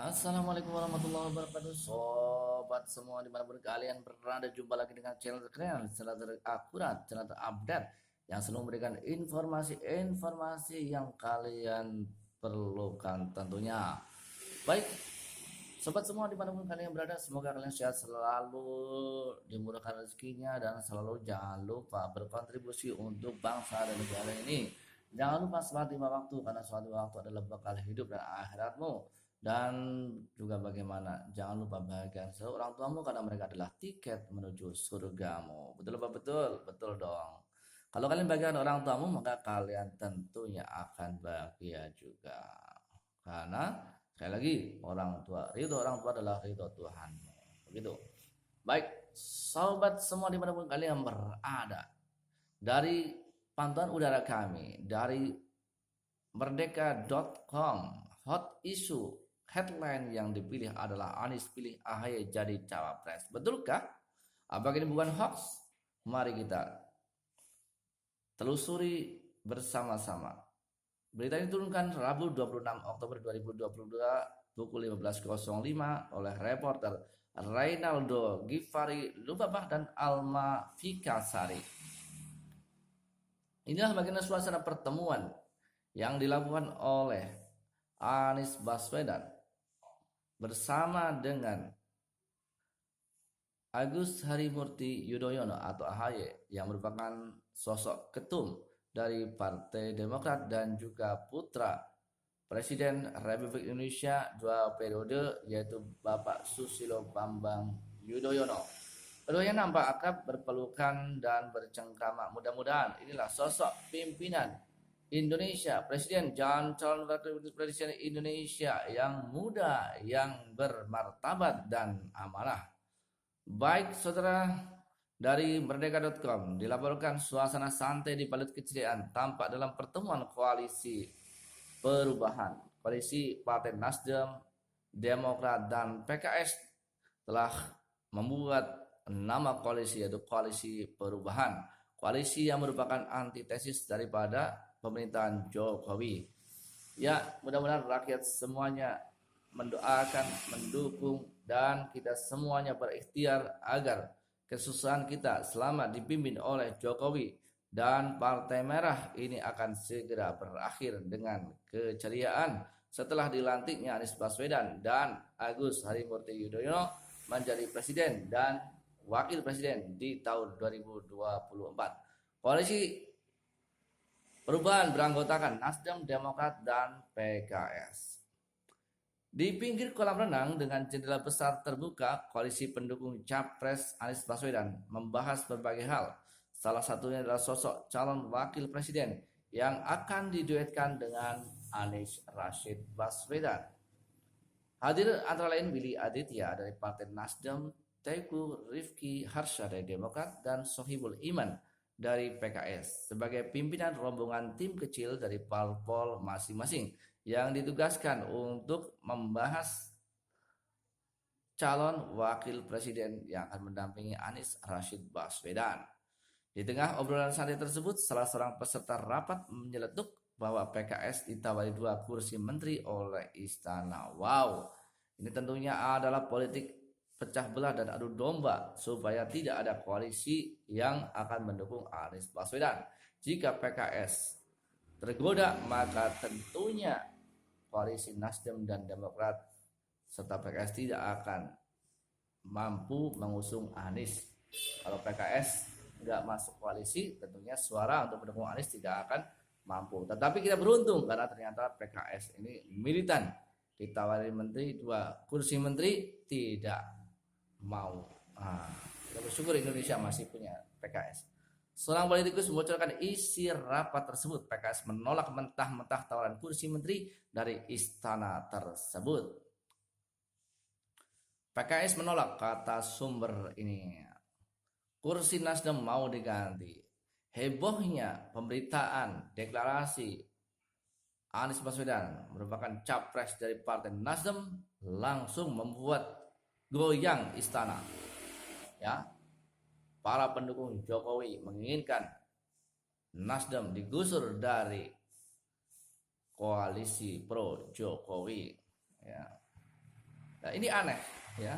Assalamualaikum warahmatullahi wabarakatuh. Sobat semua dimanapun kalian berada, jumpa lagi dengan channel terkeren, channel terakurat, channel terupdate yang selalu memberikan informasi-informasi yang kalian perlukan tentunya. Baik, sobat semua dimanapun kalian berada, semoga kalian sehat selalu, dimurahkan rezekinya, dan selalu jangan lupa berkontribusi untuk bangsa dan negara ini. Jangan lupa sholat 5 waktu, karena sholat 5 waktu adalah bekal hidup dan akhiratmu. Dan juga bagaimana, jangan lupa bahagian seorang tuamu, karena mereka adalah tiket menuju surgamu. Betul apa betul? Betul dong. Kalau kalian bahagian orang tuamu, maka kalian tentunya akan bahagia juga. Karena sekali lagi, ridho orang tua adalah ridho Tuhan. Begitu. Baik, sobat semua dimanapun kalian berada, dari pantauan udara kami dari merdeka.com, hot issue headline yang dipilih adalah Anies pilih AHY jadi cawapres. Betulkah? Apakah ini bukan hoax? Mari kita telusuri bersama-sama. Berita ini diturunkan Rabu 26 Oktober 2022 pukul 15.05 oleh reporter Reynaldo Givari Lubabah dan Alma Fikasari. Inilah bagian suasana pertemuan yang dilakukan oleh Anies Baswedan bersama dengan Agus Harimurti Yudhoyono atau AHY yang merupakan sosok ketum dari Partai Demokrat dan juga putra Presiden Republik Indonesia 2 periode, yaitu Bapak Susilo Bambang Yudhoyono. Keduanya nampak akrab, berpelukan dan bercengkrama. Mudah-mudahan inilah sosok pimpinan Indonesia, Presiden dan calon wakil presiden Indonesia yang muda, yang bermartabat dan amanah. Baik saudara, dari merdeka.com dilaporkan suasana santai di Palut Keceriaan tampak dalam pertemuan koalisi perubahan. Koalisi Partai Nasdem, Demokrat dan PKS telah membuat nama koalisi, yaitu koalisi perubahan. Koalisi yang merupakan antitesis daripada pemerintahan Jokowi. Ya, mudah-mudahan rakyat semuanya mendoakan, mendukung, dan kita semuanya berikhtiar agar kesusahan kita selama dipimpin oleh Jokowi dan Partai Merah ini akan segera berakhir dengan keceriaan setelah dilantiknya Anies Baswedan dan Agus Harimurti Yudhoyono menjadi presiden dan wakil presiden di tahun 2024. Koalisi perubahan beranggotakan Nasdem, Demokrat, dan PKS. Di pinggir kolam renang dengan jendela besar terbuka, koalisi pendukung Capres Anies Baswedan membahas berbagai hal. Salah satunya adalah sosok calon wakil presiden yang akan diduetkan dengan Anies Rashid Baswedan. Hadir antara lain Willy Aditya dari Partai Nasdem, Teguh Rifki Harsha dari Demokrat, dan Sohibul Iman dari PKS sebagai pimpinan rombongan tim kecil dari parpol masing-masing yang ditugaskan untuk membahas calon wakil presiden yang akan mendampingi Anies Rashid Baswedan. Di tengah obrolan santai tersebut, salah seorang peserta rapat menyeletuk bahwa PKS ditawari 2 kursi menteri oleh Istana. Wow, ini tentunya adalah politik pecah belah dan adu domba supaya tidak ada koalisi yang akan mendukung Anies Baswedan. Jika PKS tergoda, maka tentunya koalisi Nasdem dan Demokrat serta PKS tidak akan mampu mengusung Anies. Kalau PKS nggak masuk koalisi, tentunya suara untuk mendukung Anies tidak akan mampu. Tetapi kita beruntung karena ternyata PKS ini militan, ditawari menteri 2 kursi menteri tidak mau. Kita bersyukur Indonesia masih punya PKS. Seorang politikus membocorkan isi rapat tersebut. PKS menolak mentah-mentah tawaran kursi menteri dari istana tersebut. PKS menolak, kata sumber ini. Kursi Nasdem mau diganti. Hebohnya pemberitaan deklarasi Anies Baswedan merupakan capres dari Partai Nasdem langsung membuat goyang istana. Ya, para pendukung Jokowi menginginkan Nasdem digusur dari koalisi pro Jokowi. Ya. ini aneh ya.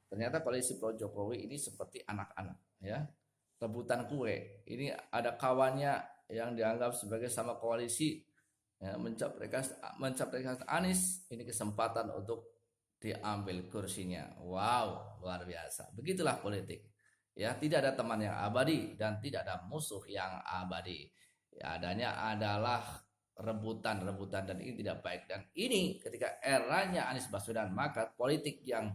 Ternyata koalisi pro Jokowi ini seperti anak-anak ya. Rebutan kue. Ini ada kawannya yang dianggap sebagai sama koalisi ya, mencapreskan Anies, ini kesempatan untuk diambil kursinya. Wow, luar biasa. Begitulah politik. Ya, tidak ada teman yang abadi dan tidak ada musuh yang abadi. Ya, adanya adalah rebutan-rebutan dan ini tidak baik. Dan ini ketika eranya Anies Baswedan, maka politik yang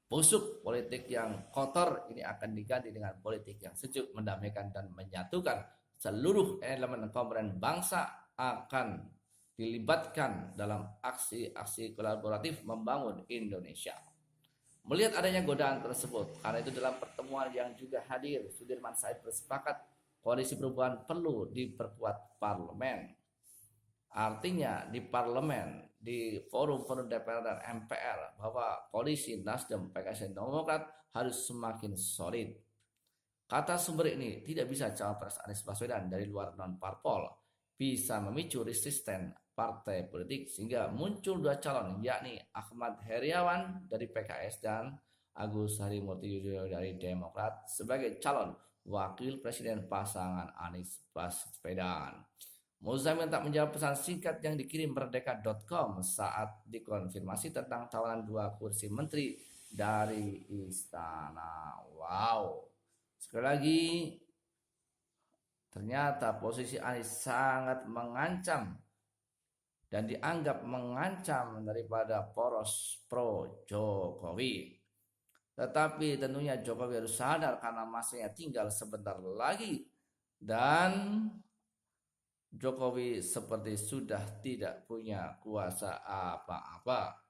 busuk, politik yang kotor ini akan diganti dengan politik yang sejuk, mendamaikan dan menyatukan seluruh elemen komponen bangsa akan dilibatkan dalam aksi-aksi kolaboratif membangun Indonesia. Melihat adanya godaan tersebut, karena itu dalam pertemuan yang juga hadir, Sudirman Said bersepakat koalisi perubahan perlu diperkuat parlemen. Artinya di parlemen, di forum-forum DPR dan MPR, bahwa koalisi Nasdem, PKS, dan Demokrat harus semakin solid. Kata sumber ini, tidak bisa cawapres Anies Baswedan dari luar non-parpol bisa memicu resisten partai politik sehingga muncul dua calon, yakni Ahmad Heriawan dari PKS dan Agus Harimurti Yudhoyono dari Demokrat sebagai calon wakil presiden pasangan Anies Baswedan. Muzamil tak menjawab pesan singkat yang dikirim merdeka.com saat dikonfirmasi tentang tawaran 2 kursi menteri dari istana. Wow. Sekali lagi, ternyata posisi Anies sangat mengancam dan dianggap mengancam daripada poros pro Jokowi. Tetapi tentunya Jokowi harus sadar karena masanya tinggal sebentar lagi dan Jokowi seperti sudah tidak punya kuasa apa-apa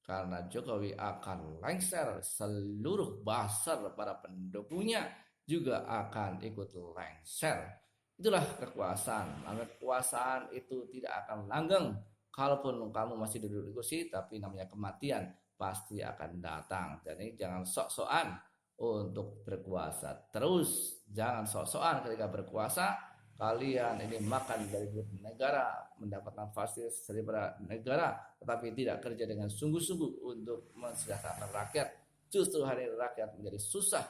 karena Jokowi akan lengser, seluruh buzzer para pendukungnya juga akan ikut lengser. Itulah kekuasaan. Kekuasaan itu tidak akan langgeng kalaupun kamu masih duduk di kursi, tapi namanya kematian pasti akan datang. Jadi jangan sok-sokan untuk berkuasa. Terus jangan sok-sokan ketika berkuasa kalian ini makan dari duit negara, mendapatkan fasilitas dari negara, tetapi tidak kerja dengan sungguh-sungguh untuk mensejahterakan rakyat. Justru hari ini rakyat menjadi susah.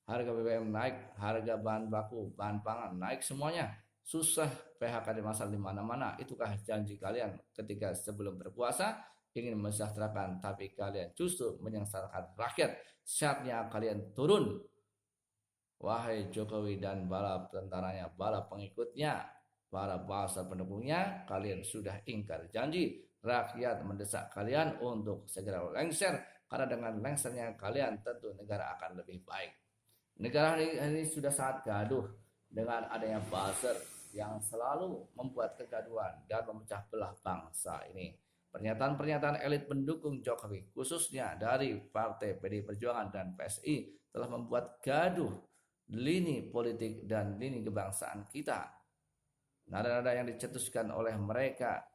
Harga BBM naik, harga bahan baku, bahan pangan naik semuanya. Susah, PHK dimasang di mana-mana. Itukah janji kalian ketika sebelum berkuasa ingin mensejahterakan, tapi kalian justru menyengsarakan rakyat. Saatnya kalian turun. Wahai Jokowi dan bala tentaranya, bala pengikutnya, para bangsa pendukungnya, kalian sudah ingkar janji. Rakyat mendesak kalian untuk segera lengser, karena dengan lengsernya kalian tentu negara akan lebih baik. Negara ini sudah sangat gaduh dengan adanya buzzer yang selalu membuat kegaduhan dan memecah belah bangsa ini. Pernyataan-pernyataan elit pendukung Jokowi, khususnya dari Partai PDI Perjuangan dan PSI, telah membuat gaduh lini politik dan lini kebangsaan kita. Nada-nada yang dicetuskan oleh mereka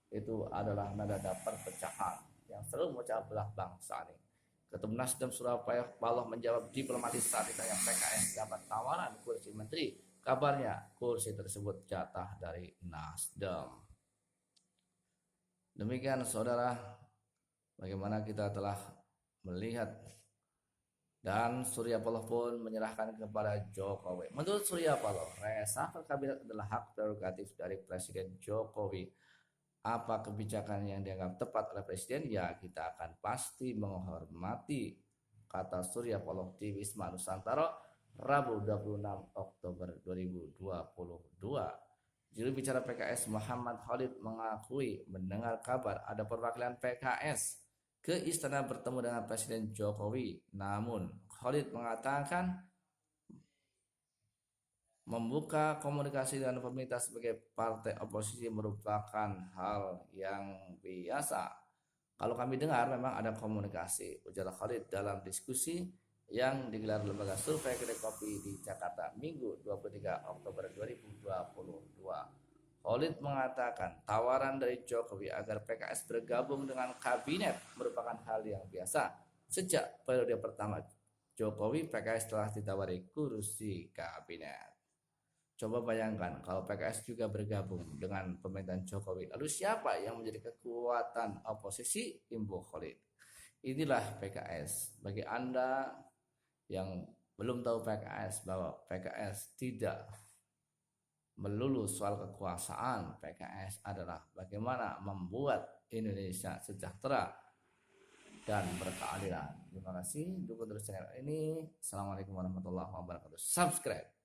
itu adalah nada-nada perpecahan yang selalu memecah belah bangsa ini. Ketum Nasdem Surabaya Paloh menjawab diplomatis saat ditanya PKS dapat tawaran kursi menteri. Kabarnya kursi tersebut jatah dari Nasdem. Demikian saudara, bagaimana kita telah melihat dan Surya Paloh pun menyerahkan kepada Jokowi. Menurut Surya Paloh, reshuffle kabinet adalah hak prerogatif dari Presiden Jokowi. Apa kebijakan yang dianggap tepat oleh Presiden, ya kita akan pasti menghormati, kata Surya Paloh di Wisma Nusantara Rabu 26 Oktober 2022. Juru bicara PKS Muhammad Khalid mengakui mendengar kabar ada perwakilan PKS ke istana bertemu dengan Presiden Jokowi. Namun Khalid mengatakan membuka komunikasi dengan pemerintah sebagai partai oposisi merupakan hal yang biasa. Kalau kami dengar memang ada komunikasi, ujar Khalid dalam diskusi yang digelar lembaga survei Kedai Kopi di Jakarta Minggu 23 Oktober 2022. Khalid mengatakan tawaran dari Jokowi agar PKS bergabung dengan kabinet merupakan hal yang biasa. Sejak periode pertama Jokowi, PKS telah ditawari kursi kabinet. Coba bayangkan kalau PKS juga bergabung dengan pemerintahan Jokowi. Lalu siapa yang menjadi kekuatan oposisi? Imbu Khalid. Inilah PKS. Bagi Anda yang belum tahu PKS, bahwa PKS tidak melulu soal kekuasaan. PKS adalah bagaimana membuat Indonesia sejahtera dan berkeadilan. Terima kasih dukung terus channel ini. Assalamualaikum warahmatullahi wabarakatuh. Subscribe.